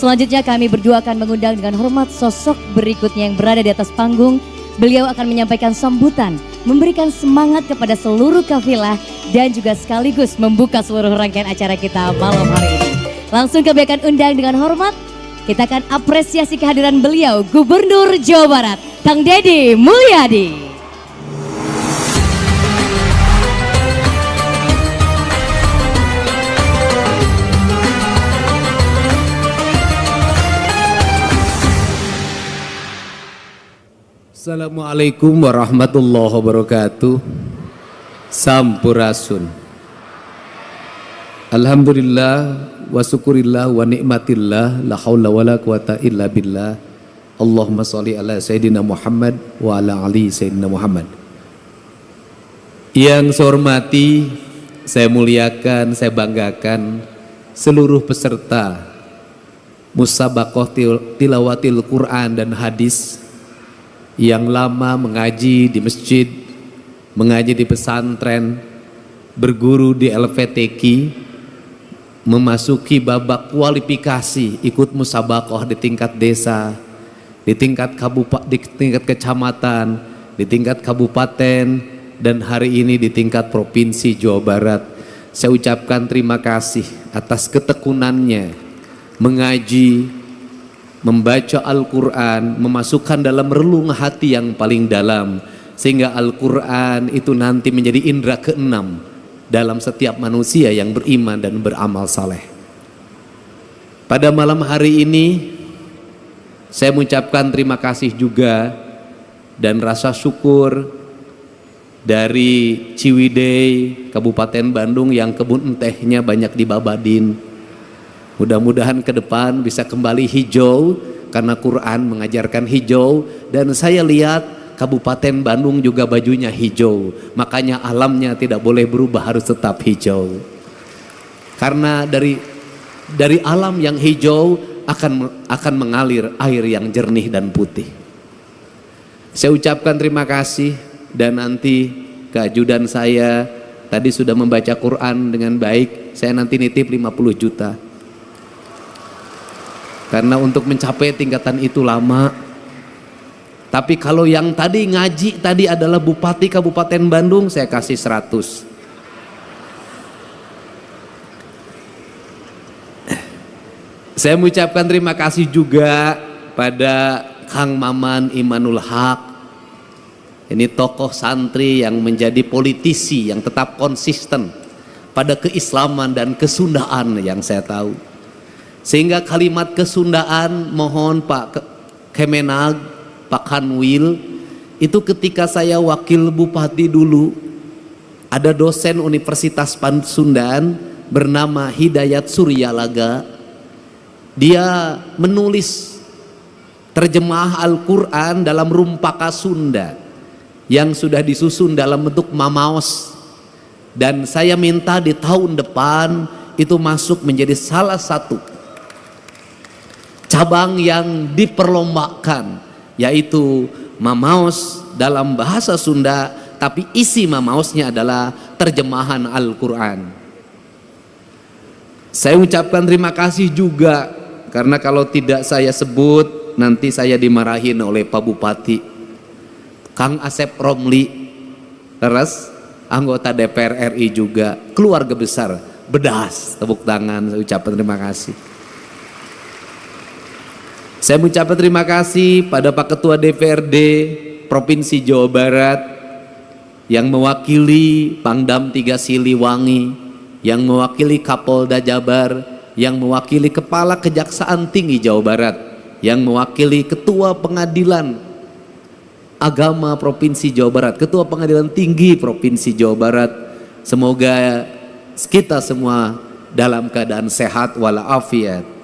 Selanjutnya kami berdua akan mengundang dengan hormat sosok berikutnya yang berada di atas panggung. Beliau akan menyampaikan sambutan, memberikan semangat kepada seluruh kafilah dan juga sekaligus membuka seluruh rangkaian acara kita malam hari ini. Langsung kami akan undang dengan hormat, kita akan apresiasi kehadiran beliau, Gubernur Jawa Barat, Kang Deddy Mulyadi. Assalamualaikum warahmatullahi wabarakatuh. Sampurasun. Alhamdulillah wa syukurillah wa nikmatillah la haula wala quwata illa billah. Allahumma sholli ala sayyidina Muhammad wa ala ali sayyidina Muhammad. Yang saya hormati, saya muliakan, saya banggakan seluruh peserta Musabaqah Tilawatil Quran dan Hadis yang lama mengaji di masjid, mengaji di pesantren, berguru di LVTQ, memasuki babak kualifikasi ikut musabaqah di tingkat desa, di tingkat kecamatan, di tingkat kabupaten, dan hari ini di tingkat provinsi Jawa Barat. Saya ucapkan terima kasih atas ketekunannya mengaji, membaca Al-Quran, memasukkan dalam relung hati yang paling dalam, sehingga Al-Quran itu nanti menjadi indera keenam dalam setiap manusia yang beriman dan beramal saleh. Pada malam hari ini saya mengucapkan terima kasih juga dan rasa syukur dari Ciwidey, Kabupaten Bandung yang kebun tehnya banyak di Babadin. Mudah-mudahan ke depan bisa kembali hijau karena Quran mengajarkan hijau, dan saya lihat Kabupaten Bandung juga bajunya hijau, makanya alamnya tidak boleh berubah, harus tetap hijau. Karena dari alam yang hijau akan mengalir air yang jernih dan putih. Saya ucapkan terima kasih, dan nanti ke ajudan saya tadi sudah membaca Quran dengan baik, saya nanti nitip 50 juta. Karena untuk mencapai tingkatan itu lama. Tapi kalau yang tadi ngaji tadi adalah Bupati Kabupaten Bandung, saya kasih 100. Saya mengucapkan terima kasih juga pada Kang Maman Imanul Haq. Ini tokoh santri yang menjadi politisi yang tetap konsisten pada keislaman dan kesundaan yang saya tahu. Sehingga kalimat kesundaan, mohon Pak Kemenag, Pak Kanwil, itu ketika saya wakil bupati dulu, ada dosen Universitas Pasundan bernama Hidayat Suryalaga. Dia menulis terjemah Al-Quran dalam rumpaka Sunda yang sudah disusun dalam bentuk mamaos. Dan saya minta di tahun depan itu masuk menjadi salah satu cabang yang diperlombakan, yaitu mamaos dalam bahasa Sunda, tapi isi mamaosnya adalah terjemahan Al-Quran. Saya ucapkan terima kasih juga, karena kalau tidak saya sebut nanti saya dimarahin oleh Pak Bupati. Kang Asep Romli, terus anggota DPR RI juga, keluarga besar Bedas, tepuk tangan, saya ucapkan terima kasih. Saya mengucapkan terima kasih pada Pak Ketua DPRD Provinsi Jawa Barat yang mewakili Pangdam 3 Siliwangi, yang mewakili Kapolda Jabar, yang mewakili Kepala Kejaksaan Tinggi Jawa Barat, yang mewakili Ketua Pengadilan Agama Provinsi Jawa Barat, Ketua Pengadilan Tinggi Provinsi Jawa Barat. Semoga kita semua dalam keadaan sehat walafiat.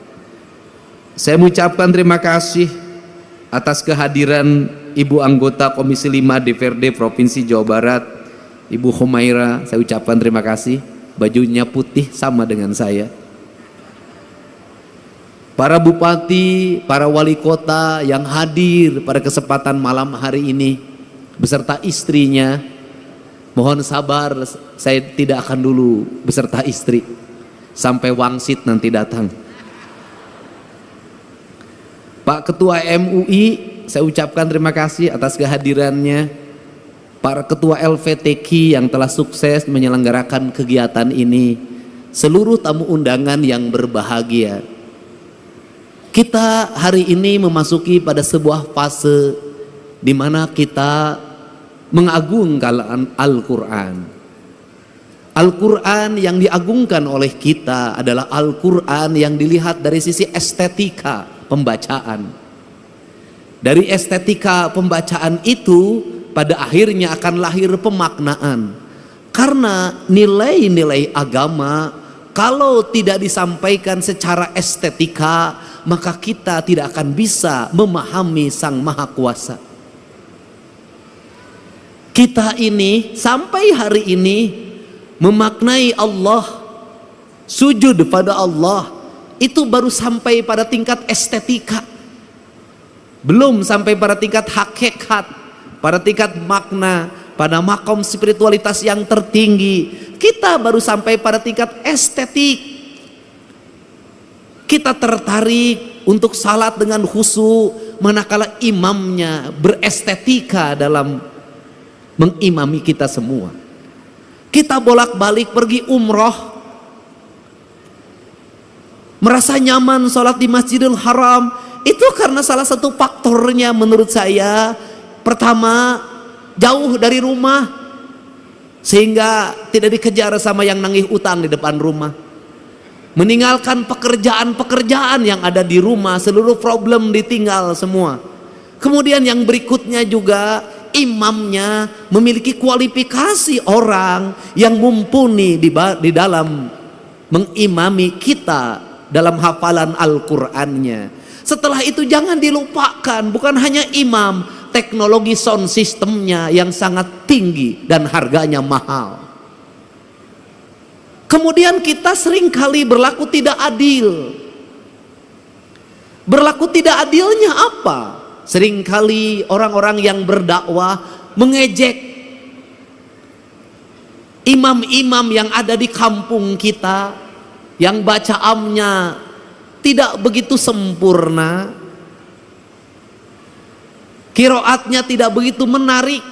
Saya mengucapkan terima kasih atas kehadiran Ibu anggota Komisi 5 DPRD Provinsi Jawa Barat, Ibu Humaira. Saya ucapkan terima kasih, bajunya putih sama dengan saya. Para bupati, para wali kota yang hadir pada kesempatan malam hari ini beserta istrinya, mohon sabar, saya tidak akan dulu beserta istri sampai wangsit nanti datang. Pak Ketua MUI, saya ucapkan terima kasih atas kehadirannya. Para Ketua LVTQ yang telah sukses menyelenggarakan kegiatan ini. Seluruh tamu undangan yang berbahagia. Kita hari ini memasuki pada sebuah fase di mana kita mengagungkan Al-Quran. Al-Quran yang diagungkan oleh kita adalah Al-Quran yang dilihat dari sisi estetika pembacaan. Dari estetika pembacaan itu pada akhirnya akan lahir pemaknaan. Karena nilai-nilai agama kalau tidak disampaikan secara estetika, maka kita tidak akan bisa memahami Sang Maha Kuasa. Kita ini sampai hari ini memaknai Allah, sujud pada Allah, itu baru sampai pada tingkat estetika, belum sampai pada tingkat hakikat, pada tingkat makna, pada makom spiritualitas yang tertinggi. Kita baru sampai pada tingkat estetik. Kita tertarik untuk salat dengan khusyuk manakala imamnya berestetika dalam mengimami kita semua. Kita bolak-balik pergi umroh, merasa nyaman sholat di Masjidil Haram, itu karena salah satu faktornya menurut saya, pertama jauh dari rumah sehingga tidak dikejar sama yang nagih utang di depan rumah, meninggalkan pekerjaan-pekerjaan yang ada di rumah, seluruh problem ditinggal semua. Kemudian yang berikutnya juga imamnya memiliki kualifikasi orang yang mumpuni di dalam mengimami kita dalam hafalan Al-Qur'annya. Setelah itu jangan dilupakan, bukan hanya imam, teknologi sound systemnya yang sangat tinggi dan harganya mahal. Kemudian kita seringkali berlaku tidak adil. Berlaku tidak adilnya apa? Seringkali orang-orang yang berdakwah mengejek imam-imam yang ada di kampung kita, yang bacaannya tidak begitu sempurna, qiraatnya tidak begitu menarik.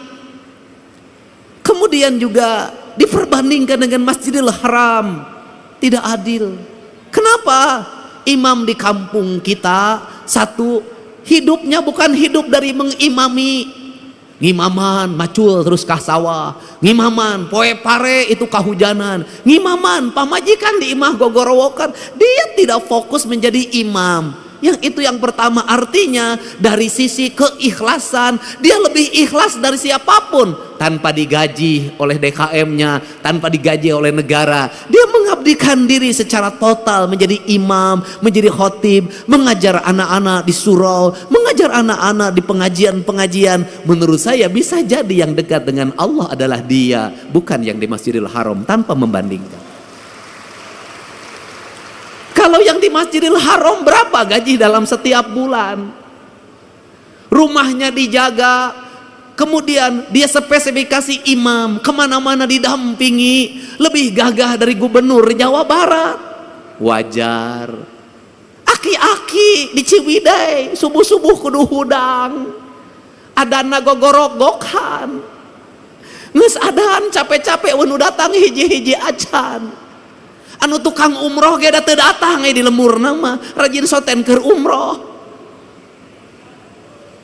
Kemudian juga diperbandingkan dengan Masjidil Haram, tidak adil. Kenapa? Imam di kampung kita, satu, hidupnya bukan hidup dari mengimami. Ngimaman macul terus kah sawah, ngimaman poe pare itu kahujanan, ngimaman pamajikan di imah gogorowokan. Dia tidak fokus menjadi imam. Yang itu yang pertama, artinya dari sisi keikhlasan dia lebih ikhlas dari siapapun, tanpa digaji oleh DKM-nya, tanpa digaji oleh negara. Dia mengabdikan diri secara total menjadi imam, menjadi khotib, mengajar anak-anak di surau, mengajar anak-anak di pengajian-pengajian. Menurut saya bisa jadi yang dekat dengan Allah adalah dia, bukan yang di Masjidil Haram, tanpa membandingkan. Kalau yang di Masjidil Haram berapa gaji dalam setiap bulan? Rumahnya dijaga, kemudian dia spesifikasi imam, kemana-mana didampingi, lebih gagah dari gubernur Jawa Barat. Wajar. Aki-aki di Ciwidey, subuh-subuh kudu hudang, adana gogorok-gokan, nges adan capek-capek wenu datang hiji-hiji acan. Anu tukang umroh ge datang di lemur nama rajin soten keur umroh.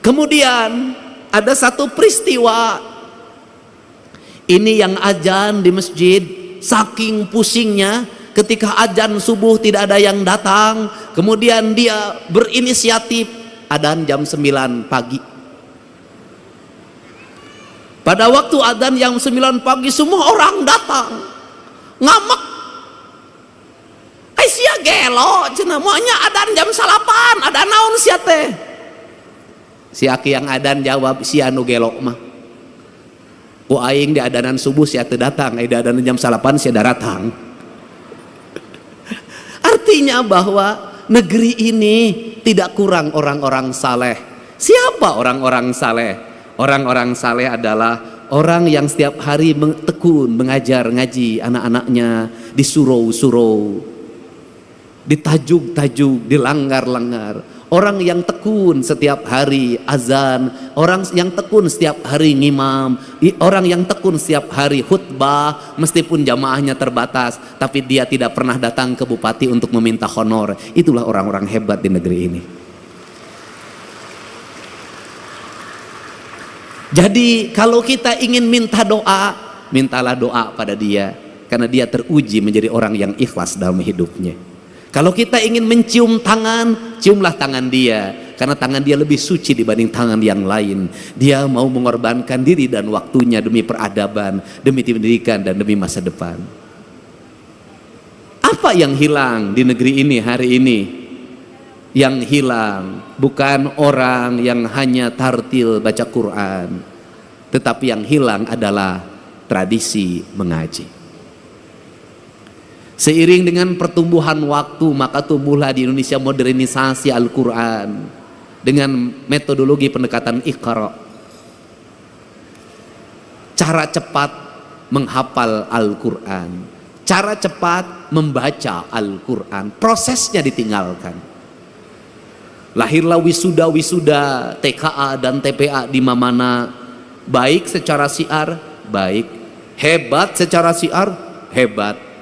Kemudian ada satu peristiwa ini yang azan di masjid, saking pusingnya ketika azan subuh tidak ada yang datang, kemudian dia berinisiatif adzan jam 9 pagi. Pada waktu adzan jam 9 pagi semua orang datang, ngamak. Sia gelo cenah moanya adan jam 8, ada naon sia teh. Si aki yang adan jawab, sia anu gelo mah. Ku aing di adanan subuh sia teu datang, di adanan jam 8 sia datang. Artinya bahwa negeri ini tidak kurang orang-orang saleh. Siapa orang-orang saleh? Orang-orang saleh adalah orang yang setiap hari tekun mengajar ngaji anak-anaknya di surau-surau, ditajuk-tajuk, dilanggar-langgar. Orang yang tekun setiap hari azan, orang yang tekun setiap hari ngimam, orang yang tekun setiap hari khutbah, meskipun jamaahnya terbatas, tapi dia tidak pernah datang ke bupati untuk meminta honor. Itulah orang-orang hebat di negeri ini. Jadi kalau kita ingin minta doa, mintalah doa pada dia, karena dia teruji menjadi orang yang ikhlas dalam hidupnya. Kalau kita ingin mencium tangan, ciumlah tangan dia, karena tangan dia lebih suci dibanding tangan yang lain. Dia mau mengorbankan diri dan waktunya demi peradaban, demi pendidikan, dan demi masa depan. Apa yang hilang di negeri ini hari ini? Yang hilang bukan orang yang hanya tartil baca Quran, tetapi yang hilang adalah tradisi mengaji. Seiring dengan pertumbuhan waktu, maka tumbuhlah di Indonesia modernisasi Al-Quran dengan metodologi pendekatan Iqra. Cara cepat menghafal Al-Quran, cara cepat membaca Al-Quran, prosesnya ditinggalkan. Lahirlah wisuda-wisuda TKA dan TPA di mana baik secara syiar, baik, hebat secara syiar, hebat.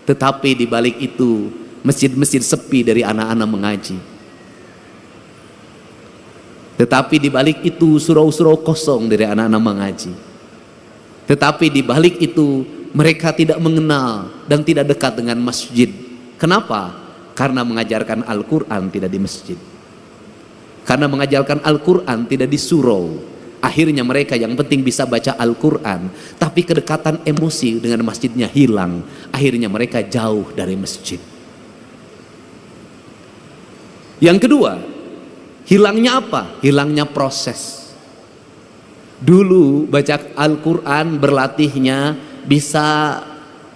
Tetapi di balik itu masjid-masjid sepi dari anak-anak mengaji. Tetapi di balik itu surau-surau kosong dari anak-anak mengaji. Tetapi di balik itu mereka tidak mengenal dan tidak dekat dengan masjid. Kenapa? Karena mengajarkan Al-Quran tidak di masjid. Karena mengajarkan Al-Quran tidak di surau. Akhirnya mereka yang penting bisa baca Al-Quran, tapi kedekatan emosi dengan masjidnya hilang. Akhirnya mereka jauh dari masjid. Yang kedua, hilangnya apa? Hilangnya proses. Dulu baca Al-Quran berlatihnya bisa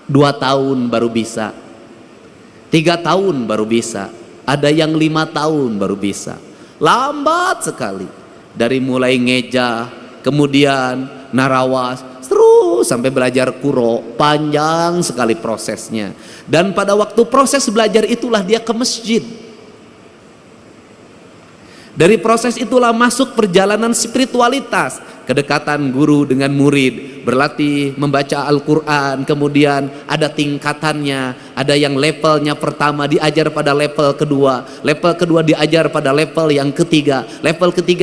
2 tahun baru bisa, 3 tahun baru bisa, ada yang 5 tahun baru bisa. Lambat sekali. Dari mulai ngeja, kemudian narawas, terus sampai belajar kuro, panjang sekali prosesnya. Dan pada waktu proses belajar itulah dia ke masjid. Dari proses itulah masuk perjalanan spiritualitas, kedekatan guru dengan murid, berlatih membaca Al-Quran, kemudian ada tingkatannya, ada yang levelnya pertama diajar pada level kedua diajar pada level yang ketiga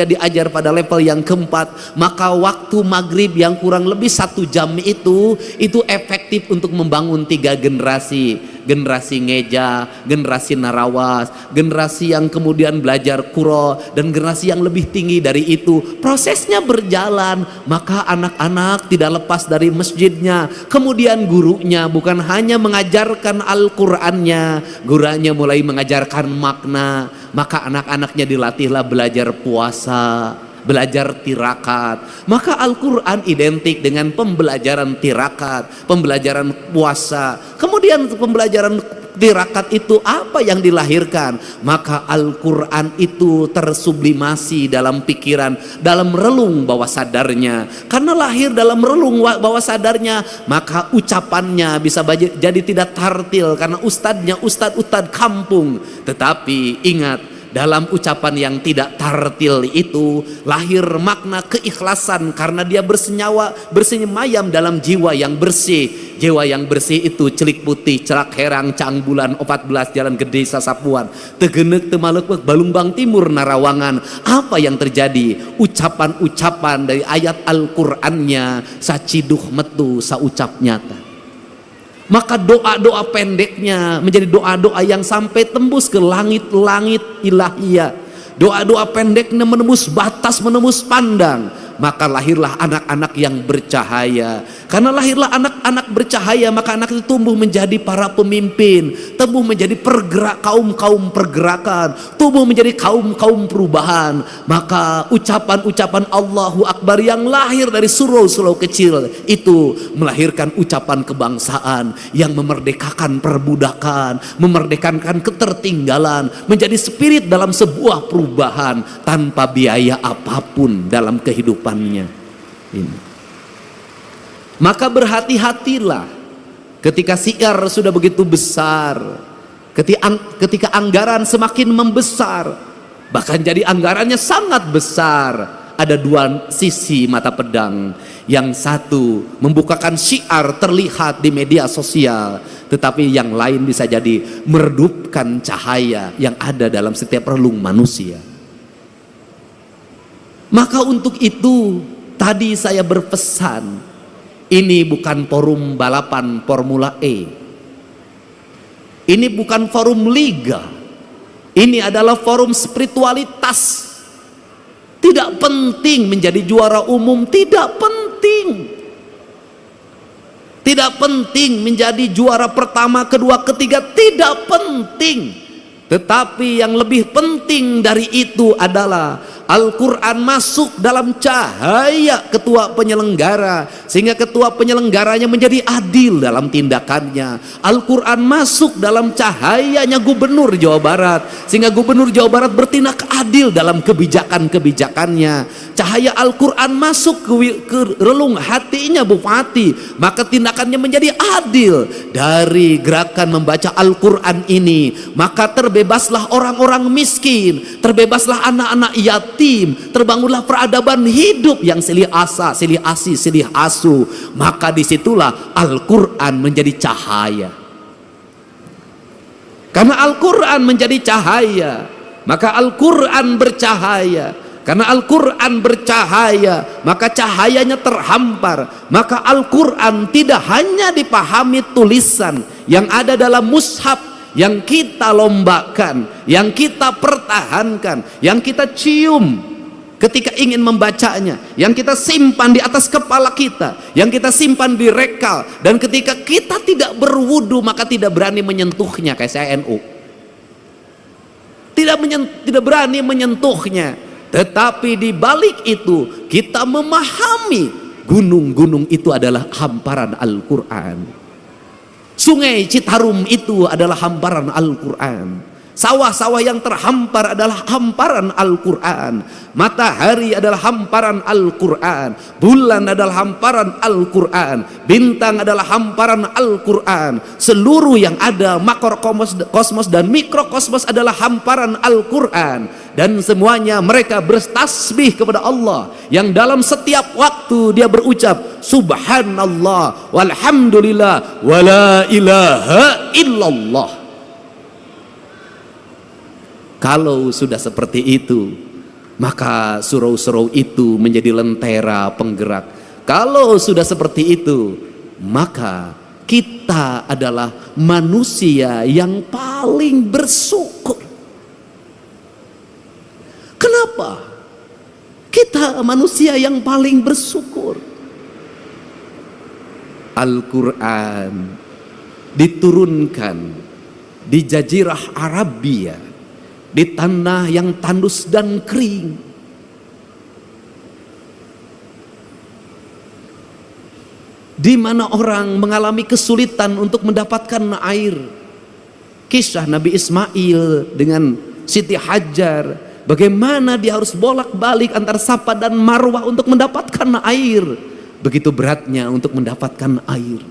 diajar pada level yang keempat. Maka waktu maghrib yang kurang lebih 1 jam itu efektif untuk membangun 3 generasi. Generasi ngeja, generasi narawas, generasi yang kemudian belajar kuro, dan generasi yang lebih tinggi dari itu. Prosesnya berjalan, maka anak-anak tidak lepas dari masjidnya. Kemudian gurunya bukan hanya mengajarkan Al-Qur'annya, gurunya mulai mengajarkan makna. Maka anak-anaknya dilatihlah belajar puasa, belajar tirakat. Maka Al-Quran identik dengan pembelajaran tirakat, pembelajaran puasa. Kemudian pembelajaran tirakat itu apa yang dilahirkan? Maka Al-Quran itu tersublimasi dalam pikiran, dalam relung bawah sadarnya. Karena lahir dalam relung bawah sadarnya, maka ucapannya bisa jadi tidak tartil karena ustadznya ustadz kampung. Tetapi ingat, dalam ucapan yang tidak tartil itu lahir makna keikhlasan, karena dia bersenyamayam dalam jiwa yang bersih. Jiwa yang bersih itu celik putih, celak herang, cang bulan, 14 jalan gede sasapuan, tegenek temaluk balumbang timur narawangan. Apa yang terjadi? Ucapan-ucapan dari ayat Al-Qur'annya saciduh metu saucap nyata. Maka doa-doa pendeknya menjadi doa-doa yang sampai tembus ke langit-langit ilahiyah. Doa-doa pendeknya menembus batas, menembus pandang. Maka lahirlah anak-anak yang bercahaya. Karena lahirlah anak-anak bercahaya, maka anak itu tumbuh menjadi para pemimpin, tumbuh menjadi kaum-kaum pergerakan, tumbuh menjadi kaum-kaum perubahan. Maka ucapan-ucapan Allahu Akbar yang lahir dari surau-surau kecil itu melahirkan ucapan kebangsaan yang memerdekakan perbudakan, memerdekakan ketertinggalan, menjadi spirit dalam sebuah perubahan tanpa biaya apapun dalam kehidupannya ini. Maka berhati-hatilah ketika syiar sudah begitu besar, Ketika anggaran semakin membesar, bahkan jadi anggarannya sangat besar, ada dua sisi mata pedang. Yang satu membukakan syiar terlihat di media sosial, tetapi yang lain bisa jadi meredupkan cahaya yang ada dalam setiap relung manusia. Maka untuk itu tadi saya berpesan, ini bukan forum balapan Formula E, ini bukan forum liga, ini adalah forum spiritualitas. Tidak penting menjadi juara umum, tidak penting. Tidak penting menjadi juara pertama, kedua, ketiga, tidak penting. Tetapi yang lebih penting dari itu adalah Al-Quran masuk dalam cahaya ketua penyelenggara, sehingga ketua penyelenggaranya menjadi adil dalam tindakannya. Al-Quran masuk dalam cahayanya Gubernur Jawa Barat, sehingga Gubernur Jawa Barat bertindak adil dalam kebijakan-kebijakannya. Cahaya Al-Quran masuk ke relung hatinya Bupati, maka tindakannya menjadi adil. Dari gerakan membaca Al-Quran ini, maka terbebaslah orang-orang miskin, terbebaslah anak-anak yatim, terbangunlah peradaban hidup yang silih asa, silih asi, silih asu. Maka disitulah Al-Quran menjadi cahaya. Karena Al-Quran menjadi cahaya, maka Al-Quran bercahaya. Karena Al-Quran bercahaya, maka cahayanya terhampar. Maka Al-Quran tidak hanya dipahami tulisan yang ada dalam mushaf, yang kita lombakan, yang kita pertahankan, yang kita cium ketika ingin membacanya, yang kita simpan di atas kepala kita, yang kita simpan di rekal, dan ketika kita tidak berwudu maka tidak berani menyentuhnya, kayak saya NU. Tidak berani menyentuhnya. Tetapi di balik itu kita memahami gunung-gunung itu adalah hamparan Al-Quran. Sungai Citarum itu adalah hamparan Al-Quran. Sawah-sawah yang terhampar adalah hamparan Al-Quran. Matahari adalah hamparan Al-Quran. Bulan adalah hamparan Al-Quran. Bintang adalah hamparan Al-Quran. Seluruh yang ada, makrokosmos dan mikrokosmos adalah hamparan Al-Quran. Dan semuanya mereka bertasbih kepada Allah, yang dalam setiap waktu dia berucap Subhanallah walhamdulillah wala ilaha illallah. Kalau sudah seperti itu, maka surau-surau itu menjadi lentera penggerak. Kalau sudah seperti itu, maka kita adalah manusia yang paling bersyukur. Kenapa? Kita manusia yang paling bersyukur. Al-Quran diturunkan di Jazirah Arabia, di tanah yang tandus dan kering. Di mana orang mengalami kesulitan untuk mendapatkan air. Kisah Nabi Ismail dengan Siti Hajar, bagaimana dia harus bolak-balik antara Safa dan Marwah untuk mendapatkan air. Begitu beratnya untuk mendapatkan air.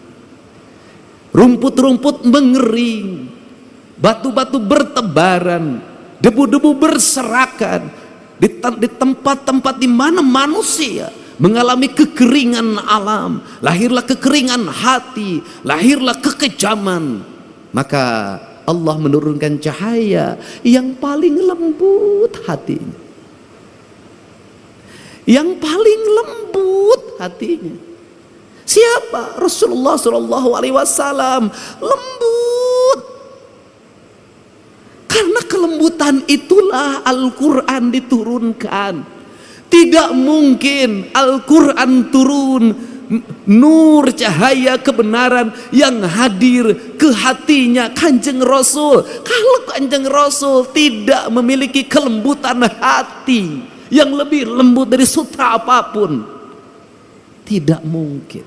Rumput-rumput mengering, batu-batu bertebaran, debu-debu berserakan di tempat-tempat di mana manusia mengalami kekeringan alam, lahirlah kekeringan hati, lahirlah kekejaman. Maka Allah menurunkan cahaya yang paling lembut hatinya, yang paling lembut hatinya. Siapa? Rasulullah Shallallahu Alaihi Wasallam. Lembut. Karena kelembutan itulah Al-Quran diturunkan. Tidak mungkin Al-Quran turun, nur cahaya kebenaran yang hadir ke hatinya Kanjeng Rasul, kalau Kanjeng Rasul tidak memiliki kelembutan hati yang lebih lembut dari sutra apapun, tidak mungkin.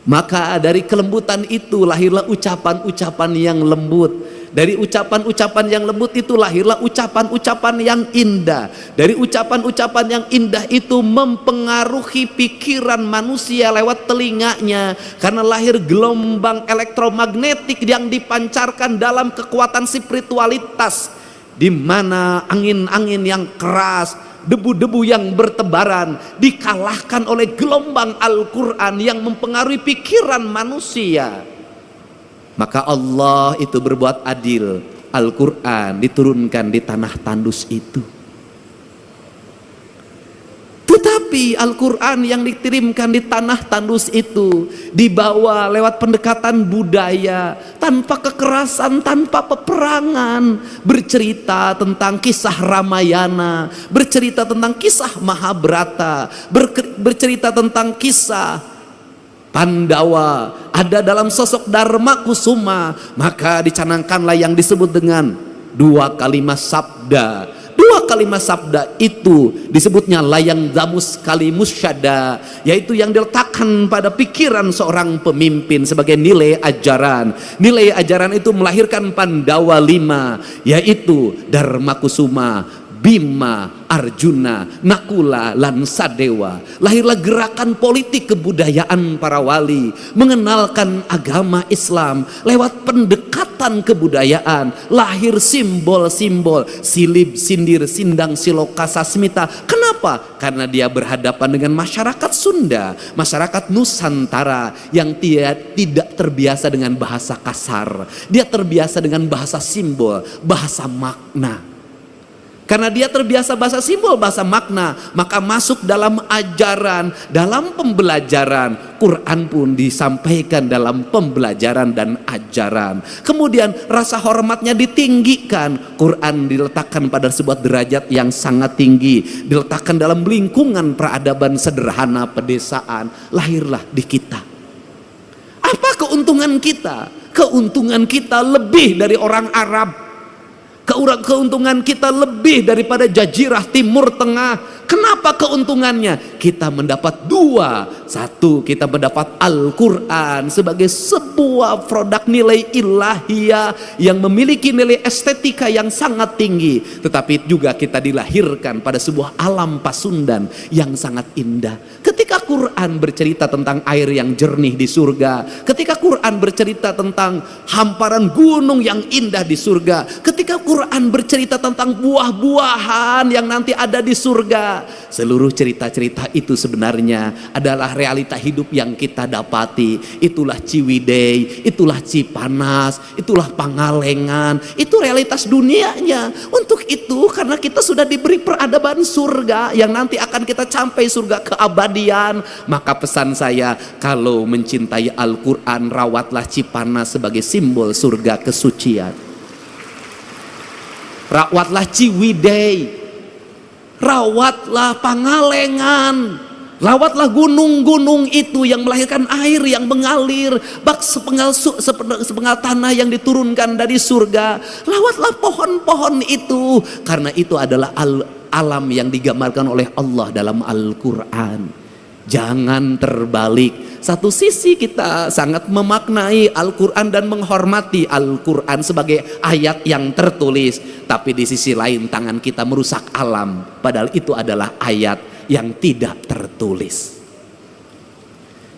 Maka dari kelembutan itu lahirlah ucapan-ucapan yang lembut. Dari ucapan-ucapan yang lembut itu lahirlah ucapan-ucapan yang indah. Dari ucapan-ucapan yang indah itu mempengaruhi pikiran manusia lewat telinganya, karena lahir gelombang elektromagnetik yang dipancarkan dalam kekuatan spiritualitas, di mana angin-angin yang keras, debu-debu yang bertebaran dikalahkan oleh gelombang Al-Quran yang mempengaruhi pikiran manusia. Maka Allah itu berbuat adil. Al-Quran diturunkan di tanah tandus itu. Tetapi Al-Quran yang dikirimkan di tanah tandus itu dibawa lewat pendekatan budaya, tanpa kekerasan, tanpa peperangan, bercerita tentang kisah Ramayana, bercerita tentang kisah Mahabharata, bercerita tentang kisah Pandawa, ada dalam sosok Dharma Kusuma. Maka dicanangkanlah yang disebut dengan dua kalimat sabda. Dua kalimat sabda itu disebutnya layang damus kalimus syada, yaitu yang diletakkan pada pikiran seorang pemimpin sebagai nilai ajaran. Nilai ajaran itu melahirkan Pandawa 5, yaitu Dharma Kusuma, Bima, Arjuna, Nakula, lan Sadewa. Lahirlah gerakan politik kebudayaan para wali, mengenalkan agama Islam lewat pendekatan kebudayaan. Lahir simbol-simbol silib, sindir, sindang, siloka, sasmita. Kenapa? Karena dia berhadapan dengan masyarakat Sunda, masyarakat Nusantara yang tidak terbiasa dengan bahasa kasar. Dia terbiasa dengan bahasa simbol, bahasa makna. Karena dia terbiasa bahasa simbol, bahasa makna, maka masuk dalam ajaran, dalam pembelajaran. Quran pun disampaikan dalam pembelajaran dan ajaran. Kemudian rasa hormatnya ditinggikan. Quran diletakkan pada sebuah derajat yang sangat tinggi, diletakkan dalam lingkungan peradaban sederhana pedesaan. Lahirlah di kita. Apa keuntungan kita? Keuntungan kita lebih dari orang Arab. Keuntungan kita lebih daripada jazirah Timur Tengah. Kenapa keuntungannya? Kita mendapat dua. Satu, kita mendapat Al-Quran sebagai sebuah produk nilai ilahiyah yang memiliki nilai estetika yang sangat tinggi. Tetapi juga kita dilahirkan pada sebuah alam pasundan yang sangat indah. Ketika Quran bercerita tentang air yang jernih di surga, ketika Quran bercerita tentang hamparan gunung yang indah di surga, ketika Quran bercerita tentang buah-buahan yang nanti ada di surga, seluruh cerita-cerita itu sebenarnya adalah realita hidup yang kita dapati. Itulah Ciwidey, itulah Cipanas, itulah Pangalengan, itu realitas dunianya. Untuk itu, karena kita sudah diberi peradaban surga yang nanti akan kita sampai surga keabadian, maka pesan saya, kalau mencintai Al-Quran, rawatlah Cipanas sebagai simbol surga kesucian. Rawatlah Ciwidey, rawatlah Pangalengan, rawatlah gunung-gunung itu yang melahirkan air yang mengalir, bak sepenggal tanah yang diturunkan dari surga. Rawatlah pohon-pohon itu, karena itu adalah alam yang digambarkan oleh Allah dalam Al-Quran. Jangan terbalik. Satu sisi kita sangat memaknai Al-Quran dan menghormati Al-Quran sebagai ayat yang tertulis, tapi di sisi lain tangan kita merusak alam, padahal itu adalah ayat yang tidak tertulis.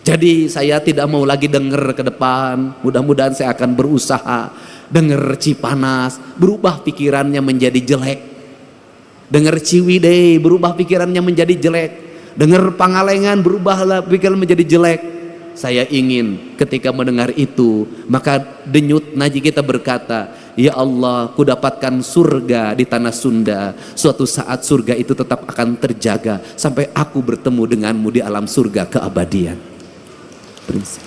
Jadi saya tidak mau lagi dengar ke depan. Mudah-mudahan saya akan berusaha dengar Cipanas, berubah pikirannya menjadi jelek. Dengar Ciwidey, berubah pikirannya menjadi jelek. Dengar Pangalengan, berubahlah pikiran menjadi jelek. Saya ingin ketika mendengar itu, maka denyut nadi kita berkata, ya Allah, ku dapatkan surga di tanah Sunda. Suatu saat surga itu tetap akan terjaga sampai aku bertemu denganmu di alam surga keabadian. Prinsip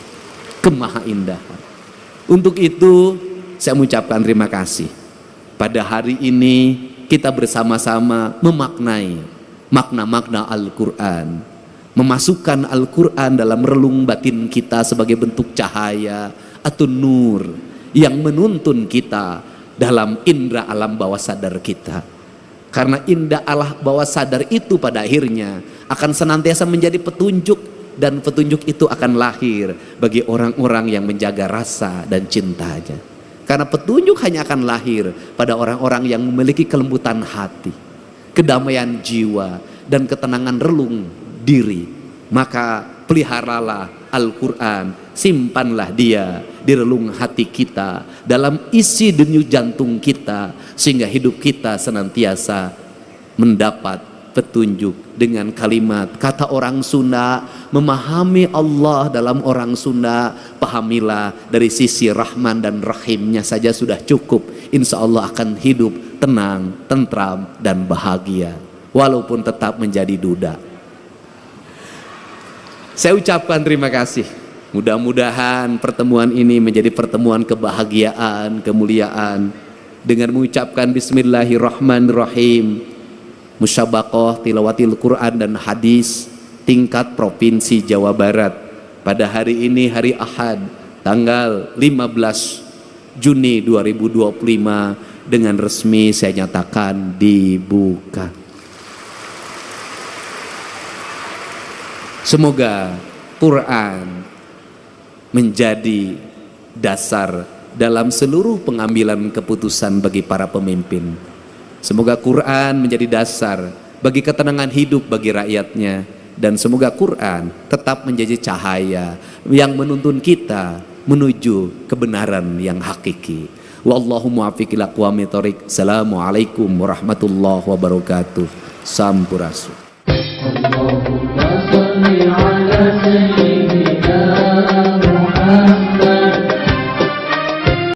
kemahaindahan. Untuk itu saya mengucapkan terima kasih. Pada hari ini kita bersama-sama memaknai makna-makna Al-Quran, memasukkan Al-Quran dalam relung batin kita sebagai bentuk cahaya atau nur yang menuntun kita dalam indera alam bawah sadar kita. Karena indera alam bawah sadar itu pada akhirnya akan senantiasa menjadi petunjuk, dan petunjuk itu akan lahir bagi orang-orang yang menjaga rasa dan cintanya. Karena petunjuk hanya akan lahir pada orang-orang yang memiliki kelembutan hati, kedamaian jiwa, dan ketenangan relung diri. Maka peliharalah Al-Quran, simpanlah dia di relung hati kita, dalam isi denyut jantung kita, sehingga hidup kita senantiasa mendapat petunjuk. Dengan kalimat kata orang Sunda, memahami Allah dalam orang Sunda, pahamilah dari sisi Rahman dan Rahimnya saja sudah cukup. Insya Allah akan hidup tenang, tentram, dan bahagia, walaupun tetap menjadi duda. Saya ucapkan terima kasih. Mudah-mudahan pertemuan ini menjadi pertemuan kebahagiaan, kemuliaan. Dengan mengucapkan Bismillahirrahmanirrahim, musyabaqah tilawatil Quran dan hadis tingkat Provinsi Jawa Barat pada hari ini, hari Ahad, tanggal 15 Juni 2025, dengan resmi saya nyatakan dibuka. Semoga Quran menjadi dasar dalam seluruh pengambilan keputusan bagi para pemimpin. Semoga Quran menjadi dasar bagi ketenangan hidup bagi rakyatnya. Dan semoga Quran tetap menjadi cahaya yang menuntun kita menuju kebenaran yang hakiki. Wallahu muwaffiq ila aqwamit thoriq. Assalamualaikum warahmatullahi wabarakatuh. Sampurasun.